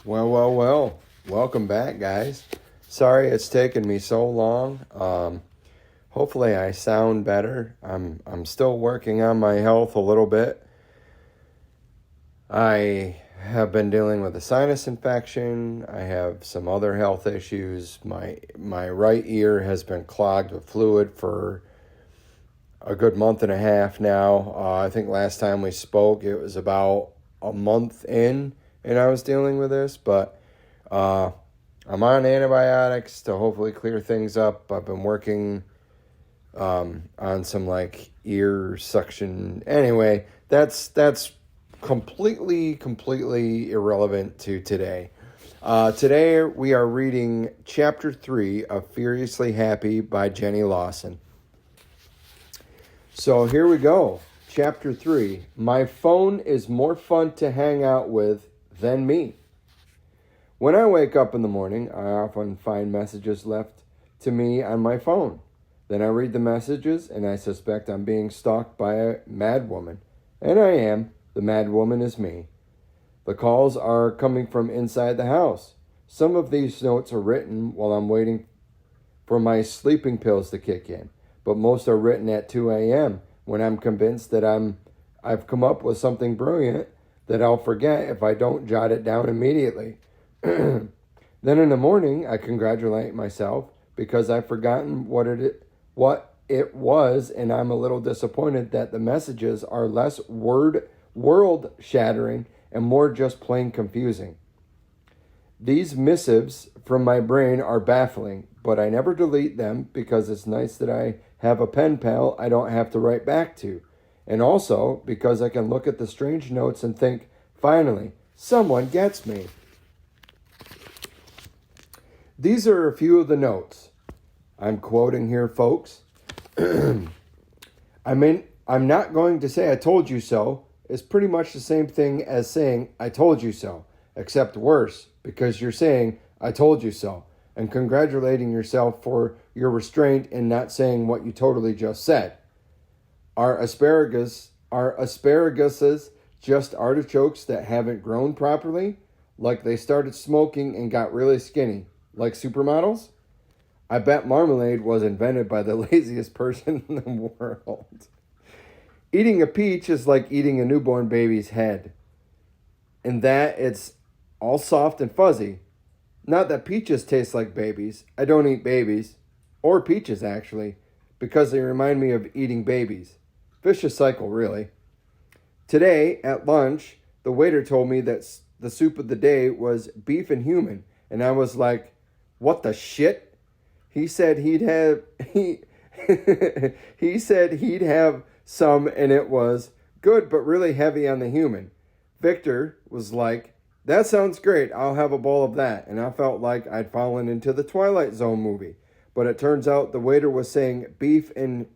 Well. Welcome back, guys. Sorry it's taken me so long. Hopefully I sound better. I'm still working on my health a little bit. I have been dealing with a sinus infection. I have some other health issues. My right ear has been clogged with fluid for a good month and a half now. I think last time we spoke, it was about a month in, and I was dealing with this, but I'm on antibiotics to hopefully clear things up. I've been working on some like ear suction. Anyway, that's completely irrelevant to today. Today we are reading chapter 3 of Furiously Happy by Jenny Lawson. So here we go. Chapter 3. My phone is more fun to hang out with than me. When I wake up in the morning, I often find messages left to me on my phone. Then I read the messages and I suspect I'm being stalked by a mad woman. And I am. The mad woman is me. The calls are coming from inside the house. Some of these notes are written while I'm waiting for my sleeping pills to kick in, but most are written at 2 a.m. when I'm convinced that I've come up with something brilliant that I'll forget if I don't jot it down immediately. Then in the morning, I congratulate myself because I've forgotten what it was, and I'm a little disappointed that the messages are less world-shattering and more just plain confusing. These missives from my brain are baffling, but I never delete them because it's nice that I have a pen pal I don't have to write back to. And also because I can look at the strange notes and think, finally, someone gets me. These are a few of the notes. I'm quoting here, folks. I'm not going to say I told you so. It's pretty much the same thing as saying I told you so, except worse, because you're saying I told you so and congratulating yourself for your restraint in not saying what you totally just said. Are asparaguses just artichokes that haven't grown properly? Like they started smoking and got really skinny? Like supermodels? I bet marmalade was invented by the laziest person in the world. Eating a peach is like eating a newborn baby's head, in that it's all soft and fuzzy. Not that peaches taste like babies. I don't eat babies, or peaches actually, because they remind me of eating babies. Vicious cycle, really. Today, at lunch, the waiter told me that the soup of the day was beef and human, and I was like, what the shit? He said he'd have some, and it was good but really heavy on the human. Victor was like, that sounds great. I'll have a bowl of that. And I felt like I'd fallen into the Twilight Zone movie. But it turns out the waiter was saying beef and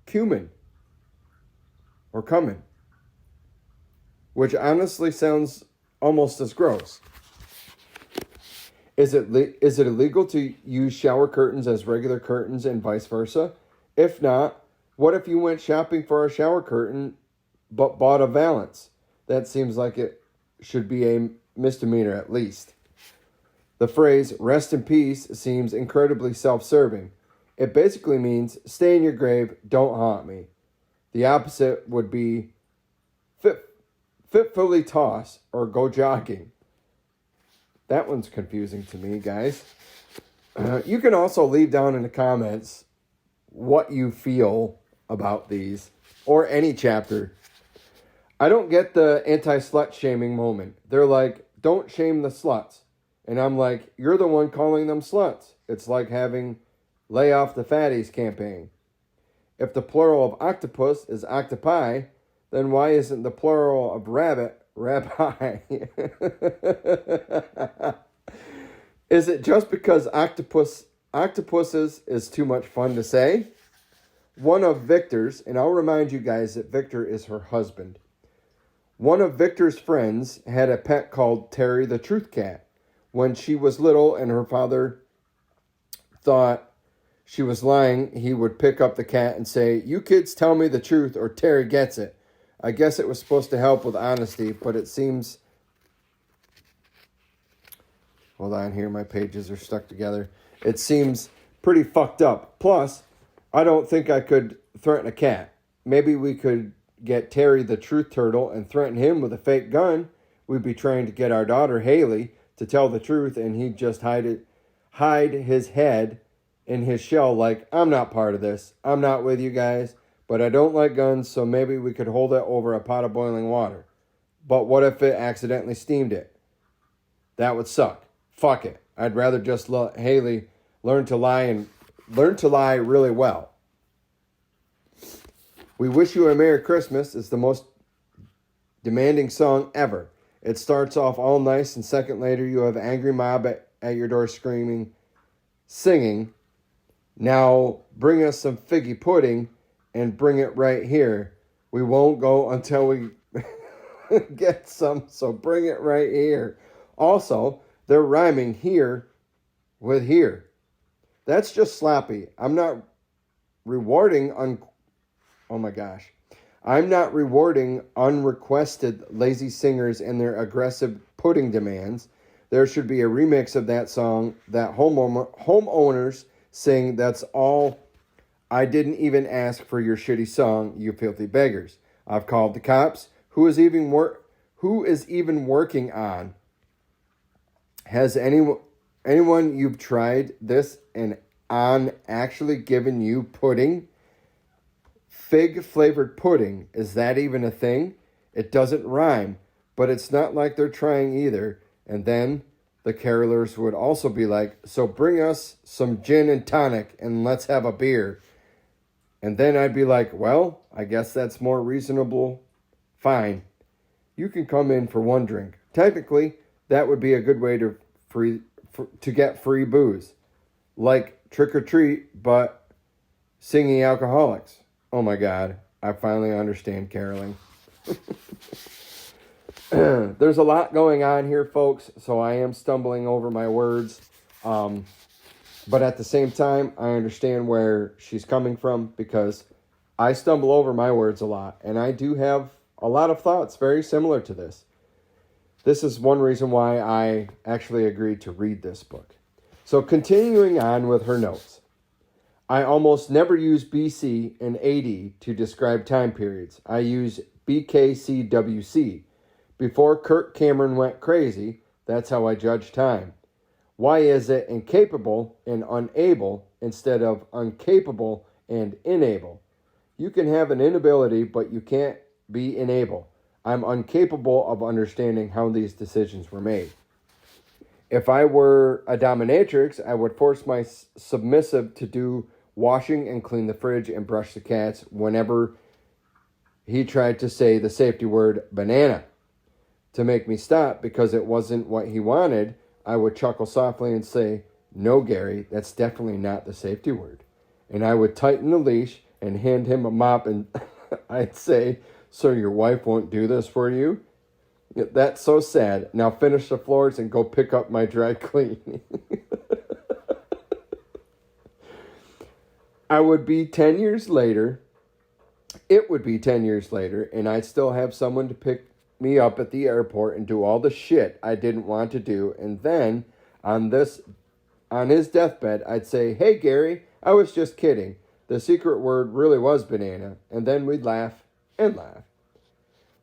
cumin or cumin, which honestly sounds almost as gross. Is it illegal to use shower curtains as regular curtains and vice versa? If not, what if you went shopping for a shower curtain but bought a valance? That seems like it should be a misdemeanor at least. The phrase rest in peace seems incredibly self-serving. It basically means stay in your grave, don't haunt me. The opposite would be fitfully toss or go jogging. That one's confusing to me, guys. You can also leave down in the comments what you feel about these or any chapter. I don't get the anti-slut shaming moment. They're like, don't shame the sluts. And I'm like, you're the one calling them sluts. It's like having lay off the fatties campaign. If the plural of octopus is octopi, then why isn't the plural of rabbit rabbi? Is it just because octopuses is too much fun to say? One of Victor's, and I'll remind you guys that Victor is her husband. One of Victor's friends had a pet called Terry the Truth Cat. When she was little and her father thought she was lying, he would pick up the cat and say, you kids tell me the truth or Terry gets it. I guess it was supposed to help with honesty, but it seems Hold on here, my pages are stuck together. It seems pretty fucked up. Plus, I don't think I could threaten a cat. Maybe we could get Terry the truth turtle and threaten him with a fake gun. We'd be trying to get our daughter Haley to tell the truth, and he'd just hide his head in his shell like, I'm not part of this. I'm not with you guys, but I don't like guns, so maybe we could hold it over a pot of boiling water. But what if it accidentally steamed it? That would suck. Fuck it. I'd rather just let Haley learn to lie really well. We Wish You a Merry Christmas is the most demanding song ever. It starts off all nice, and second later you have an angry mob at your door singing, now bring us some figgy pudding and bring it right here. We won't go until we get some, so bring it right here. Also, they're rhyming here with here. That's just sloppy. I'm not rewarding unrequested lazy singers and their aggressive pudding demands. There should be a remix of that song that homeowners sing. That's all. I didn't even ask for your shitty song, you filthy beggars. I've called the cops. Who is even working on? Has anyone you've tried this and on actually given you pudding? Fig flavored pudding, is that even a thing? It doesn't rhyme, but it's not like they're trying either. And then the carolers would also be like, so bring us some gin and tonic and let's have a beer. And then I'd be like, well, I guess that's more reasonable. Fine. You can come in for one drink. Technically, that would be a good way to get free booze. Like Trick or Treat, but singing alcoholics. Oh my God, I finally understand caroling. There's a lot going on here, folks, so I am stumbling over my words. But at the same time, I understand where she's coming from because I stumble over my words a lot. And I do have a lot of thoughts very similar to this. This is one reason why I actually agreed to read this book. So continuing on with her notes. I almost never use BC and AD to describe time periods. I use BKCWC. Before Kirk Cameron went crazy, that's how I judge time. Why is it incapable and unable instead of incapable and enable? You can have an inability, but you can't be enable. I'm incapable of understanding how these decisions were made. If I were a dominatrix, I would force my submissive to do washing and clean the fridge and brush the cats whenever he tried to say the safety word banana. To make me stop because it wasn't what he wanted, I would chuckle softly and say, no, Gary, that's definitely not the safety word. And I would tighten the leash and hand him a mop and I'd say, so your wife won't do this for you? That's so sad. Now finish the floors and go pick up my dry cleaning. It would be 10 years later, and I'd still have someone to pick me up at the airport and do all the shit I didn't want to do. And then, on his deathbed, I'd say, hey, Gary, I was just kidding. The secret word really was banana. And then we'd laugh and laugh.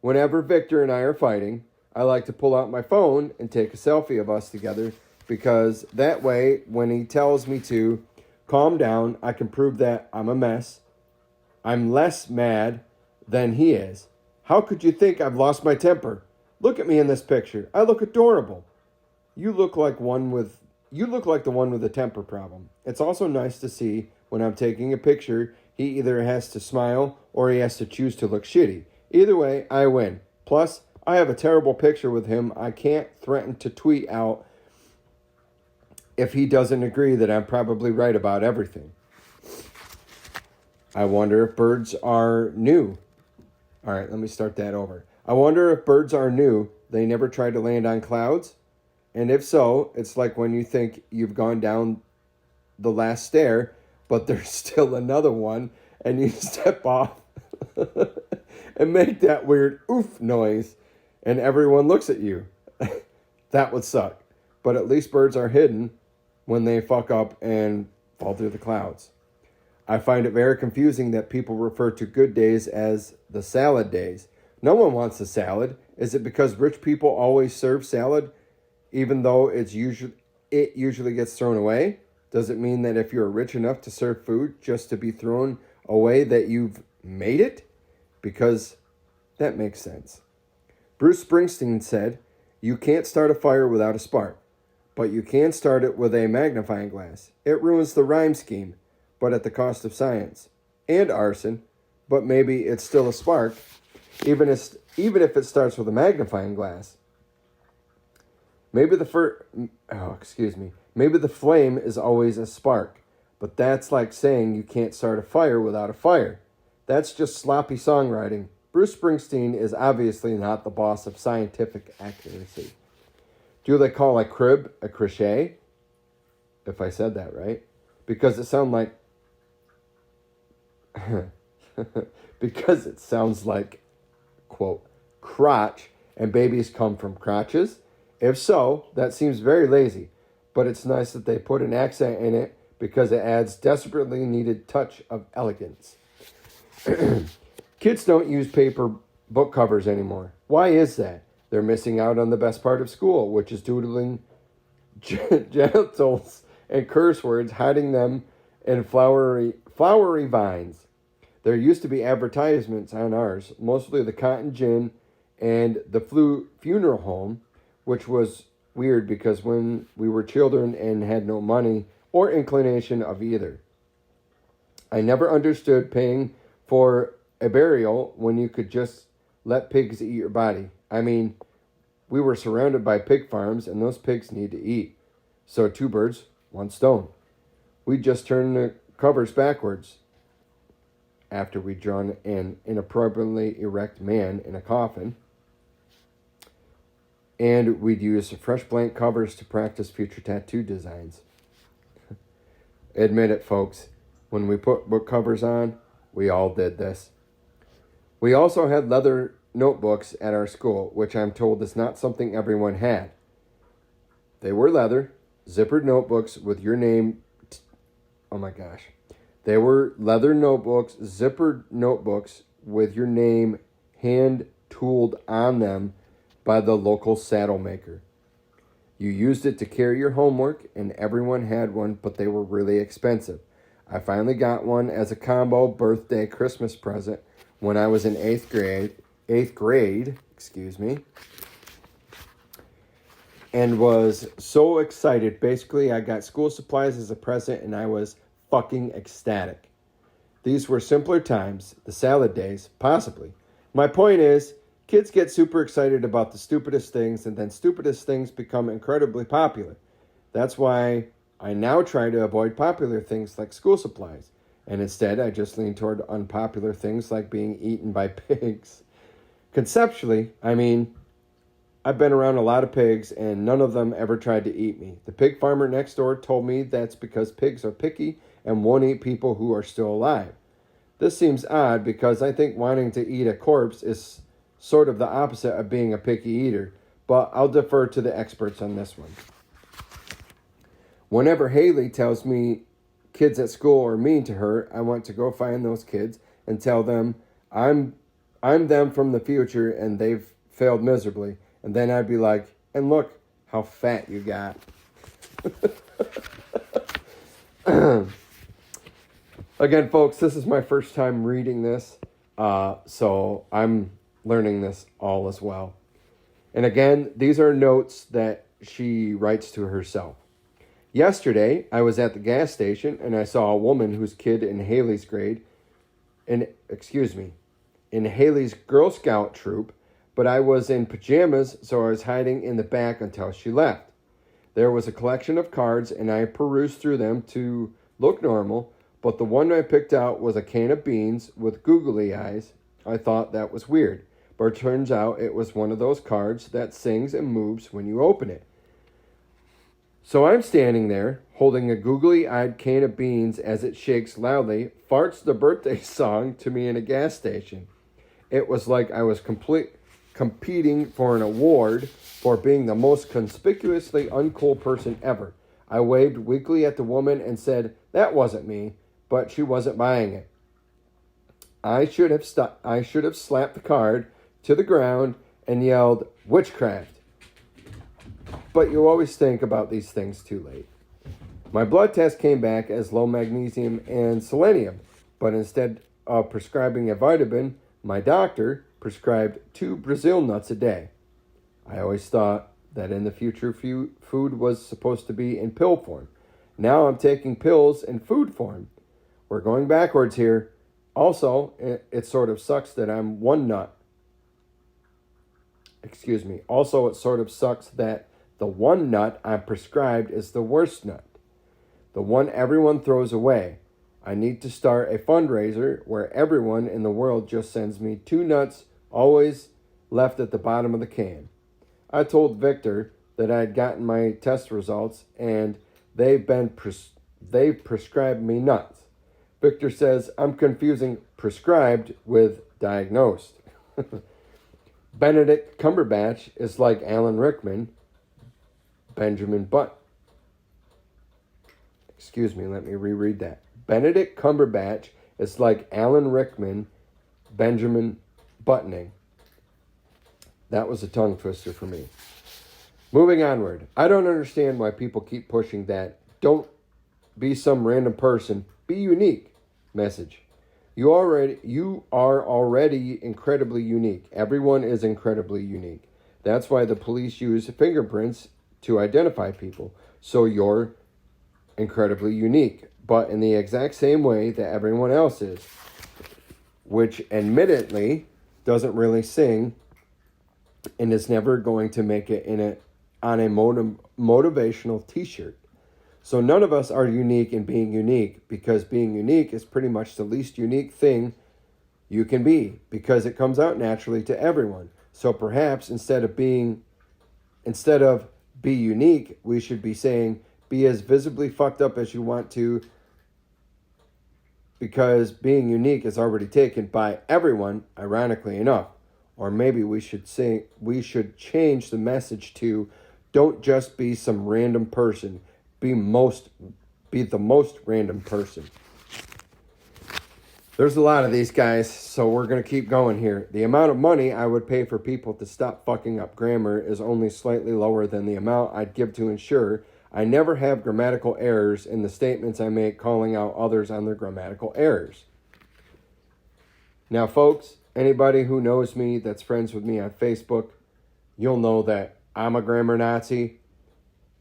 Whenever Victor and I are fighting, I like to pull out my phone and take a selfie of us together because that way, when he tells me to calm down, I can prove that I'm a mess. I'm less mad than he is. How could you think I've lost my temper? Look at me in this picture. I look adorable. You look like the one with a temper problem. It's also nice to see when I'm taking a picture, he either has to smile or he has to choose to look shitty. Either way, I win. Plus, I have a terrible picture with him I can't threaten to tweet out if he doesn't agree that I'm probably right about everything. I wonder if birds are new. All right, let me start that over. I wonder if birds are new. They never try to land on clouds. And if so, it's like when you think you've gone down the last stair, but there's still another one, and you step off and make that weird oof noise, and everyone looks at you. That would suck. but at least birds are hidden when they fuck up and fall through the clouds. I find it very confusing that people refer to good days as the salad days. No one wants a salad. Is it because rich people always serve salad, even though it usually gets thrown away? Does it mean that if you're rich enough to serve food just to be thrown away that you've made it? Because that makes sense. Bruce Springsteen said, "You can't start a fire without a spark, but you can start it with a magnifying glass. It ruins the rhyme scheme, but at the cost of science and arson, but maybe it's still a spark, even if it starts with a magnifying glass. Maybe Maybe the flame is always a spark, but that's like saying you can't start a fire without a fire. That's just sloppy songwriting. Bruce Springsteen is obviously not the boss of scientific accuracy. Do they call a crib a crochet? If I said that right. Because it sounds like, quote, crotch, and babies come from crotches? If so, that seems very lazy, but it's nice that they put an accent in it because it adds desperately needed touch of elegance. Kids don't use paper book covers anymore. Why is that? They're missing out on the best part of school, which is doodling genitals and curse words, hiding them in flowery vines. There used to be advertisements on ours, mostly the Cotton Gin and the funeral home, which was weird because when we were children and had no money or inclination of either. I never understood paying for a burial when you could just let pigs eat your body. I mean, we were surrounded by pig farms and those pigs need to eat. So 2 birds, 1 stone. We just turned the covers backwards after we'd drawn an inappropriately erect man in a coffin. And we'd use fresh blank covers to practice future tattoo designs. Admit it, folks. When we put book covers on, we all did this. We also had leather notebooks at our school, which I'm told is not something everyone had. They were leather, zippered notebooks with your name. They were leather notebooks, zippered notebooks with your name hand-tooled on them by the local saddle maker. You used it to carry your homework, and everyone had one, but they were really expensive. I finally got one as a combo birthday Christmas present when I was in 8th grade, and was so excited. Basically, I got school supplies as a present, and I was fucking ecstatic. These were simpler times, the salad days, possibly. My point is, kids get super excited about the stupidest things, and then stupidest things become incredibly popular. That's why I now try to avoid popular things like school supplies, and instead I just lean toward unpopular things like being eaten by pigs. Conceptually, I've been around a lot of pigs, and none of them ever tried to eat me. The pig farmer next door told me that's because pigs are picky and won't eat people who are still alive. This seems odd because I think wanting to eat a corpse is sort of the opposite of being a picky eater, but I'll defer to the experts on this one. Whenever Haley tells me kids at school are mean to her, I want to go find those kids and tell them I'm them from the future and they've failed miserably. And then I'd be like, and look how fat you got. Again, folks, this is my first time reading this, so I'm learning this all as well. And again, these are notes that she writes to herself. Yesterday, I was at the gas station and I saw a woman whose kid in Haley's Haley's Girl Scout troop, but I was in pajamas, so I was hiding in the back until she left. There was a collection of cards and I perused through them to look normal, but the one I picked out was a can of beans with googly eyes. I thought that was weird, but it turns out it was one of those cards that sings and moves when you open it. So I'm standing there, holding a googly-eyed can of beans as it shakes loudly, farts the birthday song to me in a gas station. It was like I was complete competing for an award for being the most conspicuously uncool person ever. I waved weakly at the woman and said, "That wasn't me," but she wasn't buying it. I should have slapped the card to the ground and yelled, "Witchcraft." But you always think about these things too late. My blood test came back as low magnesium and selenium, but instead of prescribing a vitamin, my doctor prescribed 2 Brazil nuts a day. I always thought that in the future food was supposed to be in pill form. Now I'm taking pills in food form. We're going backwards here. Also, it sort of sucks that I'm one nut. Also, it sort of sucks that the one nut I'm prescribed is the worst nut. The one everyone throws away. I need to start a fundraiser where everyone in the world just sends me 2 nuts, always left at the bottom of the can. I told Victor that I had gotten my test results and they've prescribed me nuts. Victor says I'm confusing prescribed with diagnosed. Benedict Cumberbatch is like Alan Rickman, Benjamin Button. Let me reread that. Benedict Cumberbatch is like Alan Rickman, Benjamin Buttoning. That was a tongue twister for me. Moving onward. I don't understand why people keep pushing that "don't be some random person, be unique" message. You are already incredibly unique. Everyone is incredibly unique. That's why the police use fingerprints to identify people. So you're incredibly unique, but in the exact same way that everyone else is, which admittedly doesn't really sing and is never going to make it on a motivational t-shirt. So none of us are unique in being unique, because being unique is pretty much the least unique thing you can be, because it comes out naturally to everyone. So perhaps instead of be unique, we should be saying be as visibly fucked up as you want to, because being unique is already taken by everyone, ironically enough. Or maybe we should change the message to don't just be some random person, be the most random person. There's a lot of these guys, so we're going to keep going here. The amount of money I would pay for people to stop fucking up grammar is only slightly lower than the amount I'd give to ensure I never have grammatical errors in the statements I make, calling out others on their grammatical errors. Now, folks, anybody who knows me that's friends with me on Facebook, you'll know that I'm a grammar Nazi.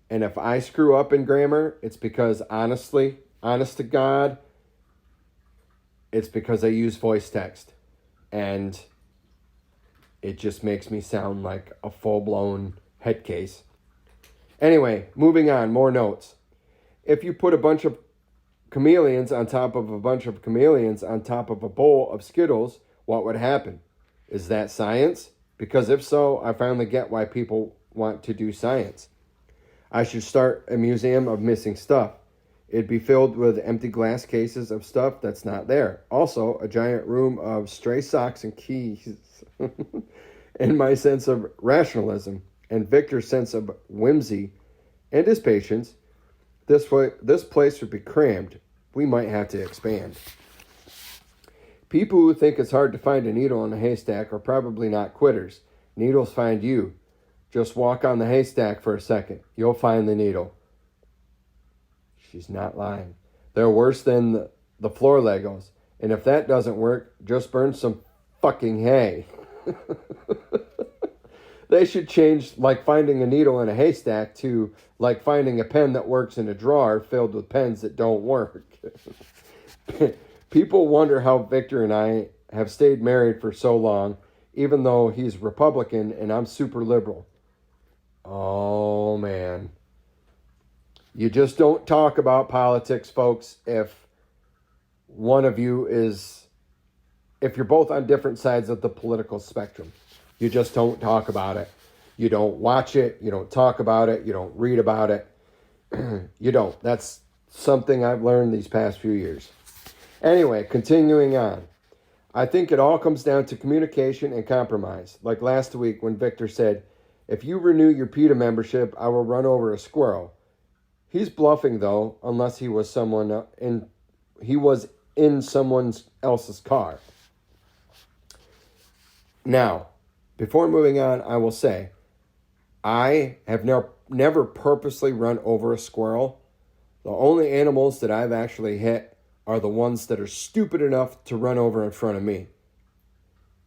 And if I screw up in grammar, it's because honest to God, it's because I use voice text. And it just makes me sound like a full-blown head case. Anyway, moving on, more notes. If you put a bunch of chameleons on top of a bunch of chameleons on top of a bowl of Skittles, what would happen? Is that science? Because if so, I finally get why people want to do science. I should start a museum of missing stuff. It'd be filled with empty glass cases of stuff that's not there. Also, a giant room of stray socks and keys. And my sense of rationalism and Victor's sense of whimsy and his patience, this place would be crammed. We might have to expand. People who think it's hard to find a needle in a haystack are probably not quitters. Needles find you. Just walk on the haystack for a second. You'll find the needle. She's not lying. They're worse than the floor Legos. And if that doesn't work, just burn some fucking hay. They should change like finding a needle in a haystack to like finding a pen that works in a drawer filled with pens that don't work. People wonder how Victor and I have stayed married for so long, even though he's Republican and I'm super liberal. Oh, man. You just don't talk about politics, folks, if you're both on different sides of the political spectrum. You just don't talk about it. You don't watch it. You don't talk about it. You don't read about it. You don't. That's something I've learned these past few years. Anyway, continuing on. I think it all comes down to communication and compromise. Like last week when Victor said, if you renew your PETA membership, I will run over a squirrel. He's bluffing though, unless he was in someone else's car. Now, before moving on, I will say, I have never purposely run over a squirrel. The only animals that I've actually hit are the ones that are stupid enough to run over in front of me.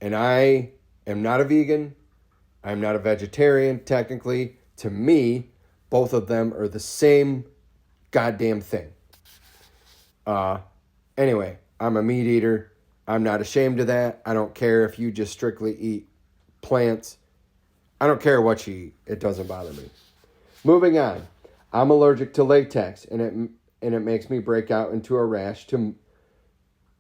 And I am not a vegan. I'm not a vegetarian, technically. To me, both of them are the same goddamn thing. Anyway, I'm a meat eater. I'm not ashamed of that. I don't care if you just strictly eat plants. I don't care what you eat. It doesn't bother me. Moving on. I'm allergic to latex, and it makes me break out into a rash.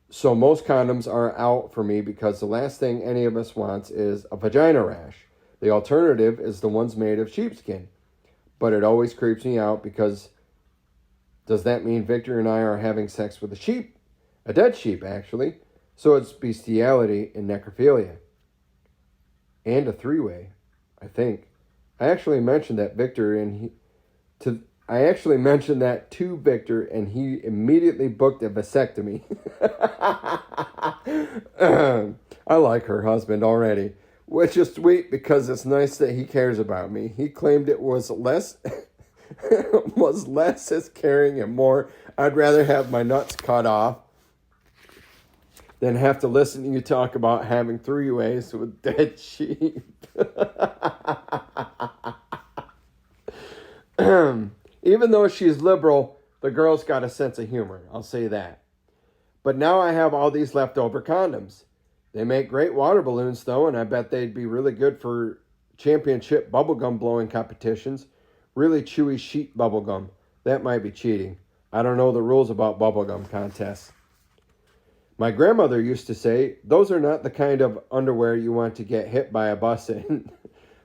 So most condoms are out for me because the last thing any of us wants is a vagina rash. The alternative is the ones made of sheepskin. But it always creeps me out because does that mean Victor and I are having sex with a sheep? A dead sheep, actually. So it's bestiality and necrophilia. And a three-way, I think. I actually mentioned that to Victor, and he immediately booked a vasectomy. I like her husband already, which is sweet because it's nice that he cares about me. He claimed it was less as caring and more. I'd rather have my nuts cut off than have to listen to you talk about having three-ways with dead sheep. Even though she's liberal, the girl's got a sense of humor. I'll say that. But now I have all these leftover condoms. They make great water balloons, though, and I bet they'd be really good for championship bubblegum blowing competitions. Really chewy sheet bubblegum. That might be cheating. I don't know the rules about bubblegum contests. My grandmother used to say, those are not the kind of underwear you want to get hit by a bus in.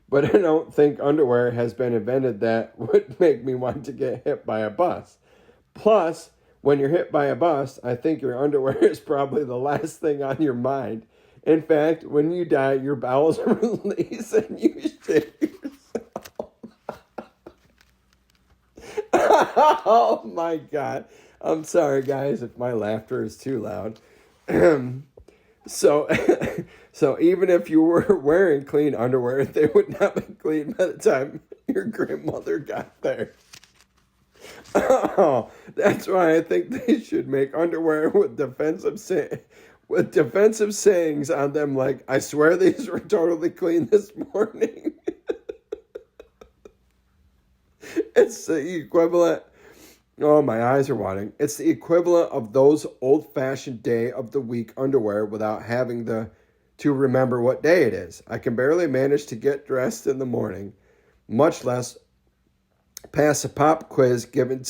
But I don't think underwear has been invented that would make me want to get hit by a bus. Plus, when you're hit by a bus, I think your underwear is probably the last thing on your mind. In fact, when you die, your bowels are released and you shit yourself. Oh my God. I'm sorry, guys, if my laughter is too loud. So even if you were wearing clean underwear, they would not be clean by the time your grandmother got there. Oh, that's why I think they should make underwear with defensive sayings on them, like, I swear these were totally clean this morning. It's the equivalent. Oh, my eyes are watering. It's the equivalent of those old-fashioned day of the week underwear without having to remember what day it is. I can barely manage to get dressed in the morning, much less pass a pop quiz given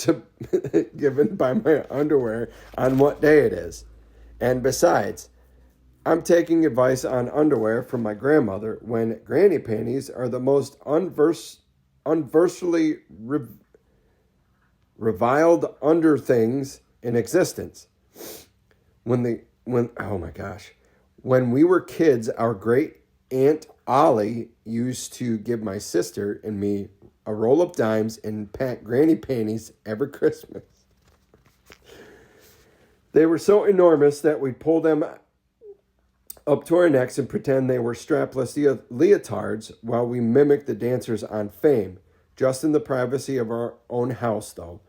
by my underwear on what day it is. And besides, I'm taking advice on underwear from my grandmother when granny panties are the most universally reviled under things in existence. When we were kids, our great aunt Ollie used to give my sister and me a roll of dimes and pack granny panties every Christmas. They were so enormous that we'd pull them up to our necks and pretend they were strapless leotards while we mimicked the dancers on Fame, just in the privacy of our own house, though.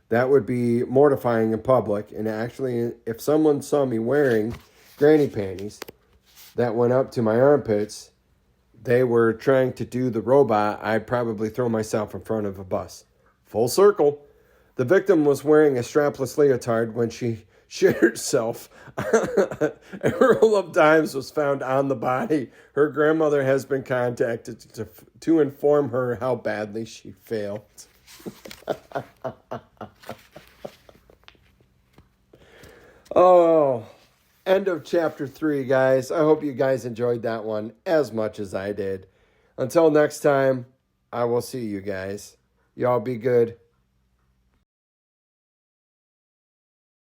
That would be mortifying in public, and actually, if someone saw me wearing granny panties that went up to my armpits, they were trying to do the robot, I'd probably throw myself in front of a bus. Full circle. The victim was wearing a strapless leotard when she shit herself. A roll of dimes was found on the body. Her grandmother has been contacted to inform her how badly she failed. Oh, end of chapter 3, guys. I hope you guys enjoyed that one as much as I did. Until next time, I will see you guys. Y'all be good.